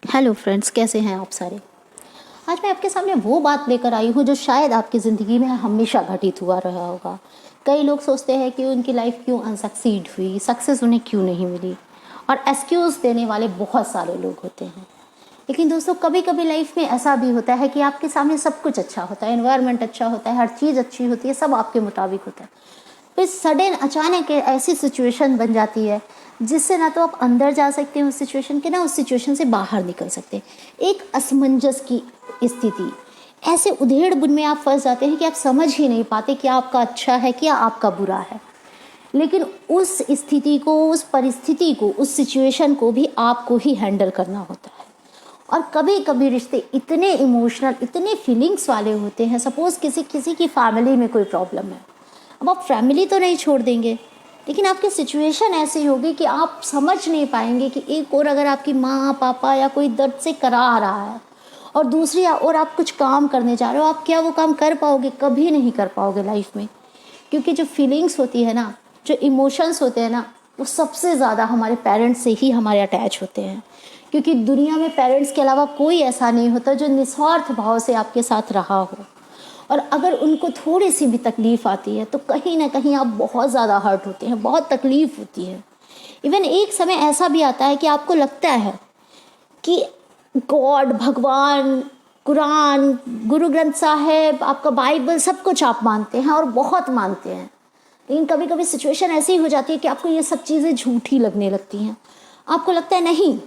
Hello friends, कैसे हैं आप सारे। आज मैं आपके सामने वो बात लेकर आई हूँ जो शायद आपकी ज़िंदगी में हमेशा घटित हुआ रहा होगा। कई लोग सोचते हैं कि उनकी लाइफ क्यों अनसक्सीड हुई, सक्सेस उन्हें क्यों नहीं मिली, और एक्सक्यूज़ देने वाले बहुत सारे लोग होते हैं। लेकिन दोस्तों, कभी कभी लाइफ में ऐसा भी होता है कि आपके सामने सब कुछ अच्छा होता है, एनवायरनमेंट अच्छा होता है, हर चीज़ अच्छी होती है, सब आपके मुताबिक होता है। फिर सडन अचानक ऐसी सिचुएशन बन जाती है जिससे ना तो आप अंदर जा सकते हैं उस सिचुएशन के, ना उस सिचुएशन से बाहर निकल सकते हैं। एक असमंजस की स्थिति, ऐसे उधेड़ बुन में आप फंस जाते हैं कि आप समझ ही नहीं पाते क्या आपका अच्छा है, क्या आपका बुरा है। लेकिन उस स्थिति को, उस परिस्थिति को, उस सिचुएशन को भी आपको ही हैंडल करना होता है। और कभी कभी रिश्ते इतने इमोशनल, इतने फीलिंग्स वाले होते हैं। सपोज किसी किसी की फैमिली में कोई प्रॉब्लम है, अब आप फैमिली तो नहीं छोड़ देंगे, लेकिन आपकी सिचुएशन ऐसी होगी कि आप समझ नहीं पाएंगे कि एक और अगर आपकी माँ पापा या कोई दर्द से करा रहा है और दूसरी और आप कुछ काम करने जा रहे हो, आप क्या वो काम कर पाओगे? कभी नहीं कर पाओगे लाइफ में। क्योंकि जो फीलिंग्स होती है ना, जो इमोशंस होते हैं ना, वो सबसे ज़्यादा हमारे पेरेंट्स से ही हमारे अटैच होते हैं। क्योंकि दुनिया में पेरेंट्स के अलावा कोई ऐसा नहीं होता जो निस्वार्थ भाव से आपके साथ रहा हो। और अगर उनको थोड़ी सी भी तकलीफ़ आती है तो कहीं ना कहीं आप बहुत ज़्यादा हर्ट होते हैं, बहुत तकलीफ़ होती है। इवन एक समय ऐसा भी आता है कि आपको लगता है कि गॉड, भगवान, कुरान, गुरु ग्रंथ साहिब, आपका बाइबल, सब कुछ आप मानते हैं और बहुत मानते हैं। लेकिन कभी कभी सिचुएशन ऐसी हो जाती है कि आपको ये सब चीज़ें झूठी लगने लगती हैं। आपको लगता है नहीं,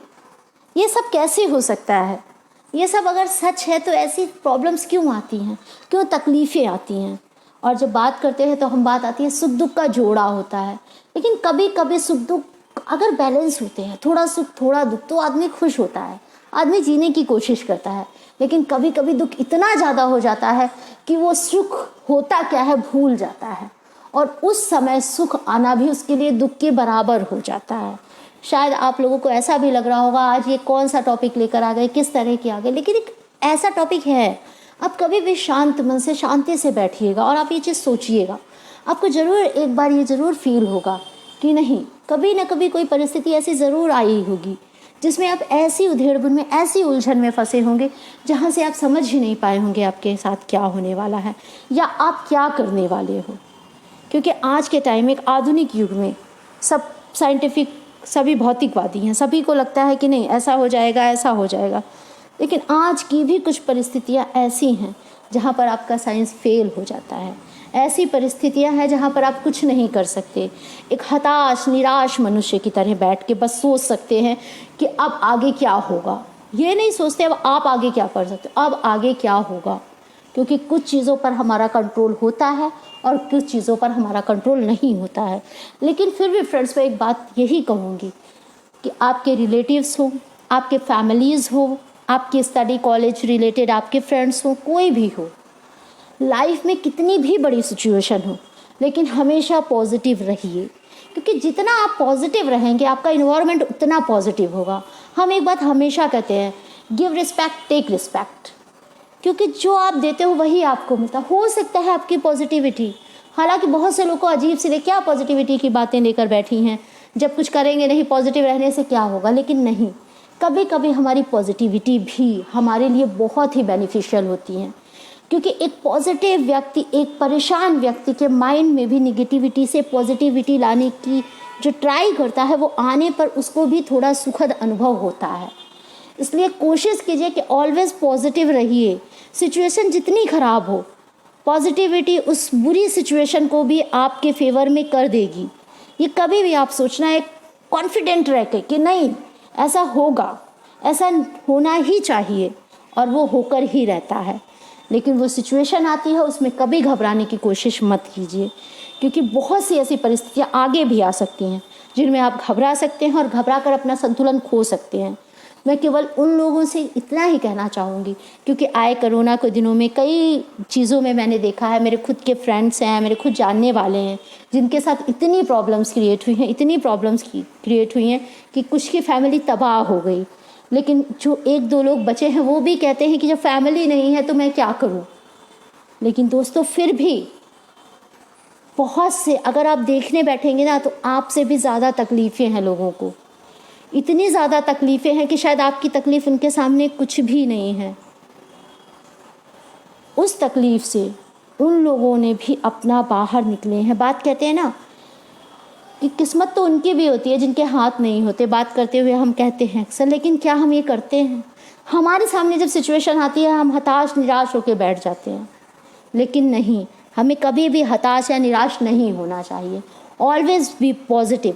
ये सब कैसे हो सकता है, ये सब अगर सच है तो ऐसी प्रॉब्लम्स क्यों आती हैं, क्यों तकलीफ़ें आती हैं। और जब बात करते हैं तो हम बात आती है सुख दुख का जोड़ा होता है। लेकिन कभी कभी सुख दुख अगर बैलेंस होते हैं, थोड़ा सुख थोड़ा दुख, तो आदमी खुश होता है, आदमी जीने की कोशिश करता है। लेकिन कभी कभी दुख इतना ज़्यादा हो जाता है कि वो सुख होता क्या है भूल जाता है, और उस समय सुख आना भी उसके लिए दुख के बराबर हो जाता है। शायद आप लोगों को ऐसा भी लग रहा होगा आज ये कौन सा टॉपिक लेकर आ गए, किस तरह के आ गए, लेकिन एक ऐसा टॉपिक है। आप कभी भी शांत मन से, शांति से बैठिएगा और आप ये चीज़ सोचिएगा। आपको ज़रूर एक बार ये ज़रूर फील होगा कि नहीं, कभी ना कभी कोई परिस्थिति ऐसी ज़रूर आई होगी जिसमें आप ऐसी उधेड़बुन में, ऐसी उलझन में फंसे होंगे जहाँ से आप समझ ही नहीं पाए होंगे आपके साथ क्या होने वाला है या आप क्या करने वाले हो। क्योंकि आज के टाइम, एक आधुनिक युग में, सब साइंटिफिक, सभी भौतिकवादी हैं, सभी को लगता है कि नहीं ऐसा हो जाएगा, ऐसा हो जाएगा। लेकिन आज की भी कुछ परिस्थितियां ऐसी हैं जहां पर आपका साइंस फेल हो जाता है। ऐसी परिस्थितियां हैं जहां पर आप कुछ नहीं कर सकते। एक हताश, निराश मनुष्य की तरह बैठ के बस सोच सकते हैं कि अब आगे क्या होगा। ये नहीं सोचते अब आप आगे क्या कर सकते हो, अब आगे क्या होगा। क्योंकि कुछ चीज़ों पर हमारा कंट्रोल होता है और कुछ चीज़ों पर हमारा कंट्रोल नहीं होता है। लेकिन फिर भी फ्रेंड्स, मैं एक बात यही कहूँगी कि आपके रिलेटिव्स हो, आपके फैमिलीज़ हो, आपके स्टडी कॉलेज रिलेटेड आपके फ्रेंड्स हो, कोई भी हो, लाइफ में कितनी भी बड़ी सिचुएशन हो, लेकिन हमेशा पॉजिटिव रहिए। क्योंकि जितना आप पॉजिटिव रहेंगे आपका इन्वायरमेंट उतना पॉजिटिव होगा। हम एक बात हमेशा कहते हैं, गिव रिस्पेक्ट टेक रिस्पेक्ट। क्योंकि जो आप देते हो वही आपको मिलता। हो सकता है आपकी पॉजिटिविटी, हालांकि बहुत से लोग को अजीब सी क्या पॉजिटिविटी की बातें लेकर बैठी हैं, जब कुछ करेंगे नहीं, पॉजिटिव रहने से क्या होगा। लेकिन नहीं, कभी कभी हमारी पॉजिटिविटी भी हमारे लिए बहुत ही बेनिफिशियल होती है। क्योंकि एक पॉजिटिव व्यक्ति, एक परेशान व्यक्ति के माइंड में भी निगेटिविटी से पॉजिटिविटी लाने की जो ट्राई करता है, वो आने पर उसको भी थोड़ा सुखद अनुभव होता है। इसलिए कोशिश कीजिए कि ऑलवेज पॉजिटिव रहिए। सिचुएशन जितनी ख़राब हो, पॉजिटिविटी उस बुरी सिचुएशन को भी आपके फेवर में कर देगी। ये कभी भी आप सोचना है कॉन्फिडेंट रह के कि नहीं ऐसा होगा, ऐसा होना ही चाहिए, और वो होकर ही रहता है। लेकिन वो सिचुएशन आती है, उसमें कभी घबराने की कोशिश मत कीजिए। क्योंकि बहुत सी ऐसी परिस्थितियाँ आगे भी आ सकती हैं जिनमें आप घबरा सकते हैं और घबरा कर अपना संतुलन खो सकते हैं। मैं केवल उन लोगों से इतना ही कहना चाहूँगी, क्योंकि आए कोरोना के दिनों में कई चीज़ों में मैंने देखा है, मेरे खुद के फ्रेंड्स हैं, मेरे खुद जानने वाले हैं जिनके साथ इतनी प्रॉब्लम्स क्रिएट हुई हैं, इतनी प्रॉब्लम्स क्रिएट हुई हैं कि कुछ की फैमिली तबाह हो गई। लेकिन जो एक दो लोग बचे हैं वो भी कहते हैं कि जब फैमिली नहीं है तो मैं क्या करूँ। लेकिन दोस्तों, फिर भी बहुत से, अगर आप देखने बैठेंगे ना, तो आपसे भी ज़्यादा तकलीफ़ें हैं लोगों को। इतनी ज़्यादा तकलीफ़ें हैं कि शायद आपकी तकलीफ़ उनके सामने कुछ भी नहीं है। उस तकलीफ़ से उन लोगों ने भी अपना बाहर निकले हैं। बात कहते हैं ना कि किस्मत तो उनकी भी होती है जिनके हाथ नहीं होते। बात करते हुए हम कहते हैं अक्सर, लेकिन क्या हम ये करते हैं? हमारे सामने जब सिचुएशन आती है हम हताश निराश होकर बैठ जाते हैं, लेकिन नहीं, हमें कभी भी हताश या निराश नहीं होना चाहिए। Always be positive.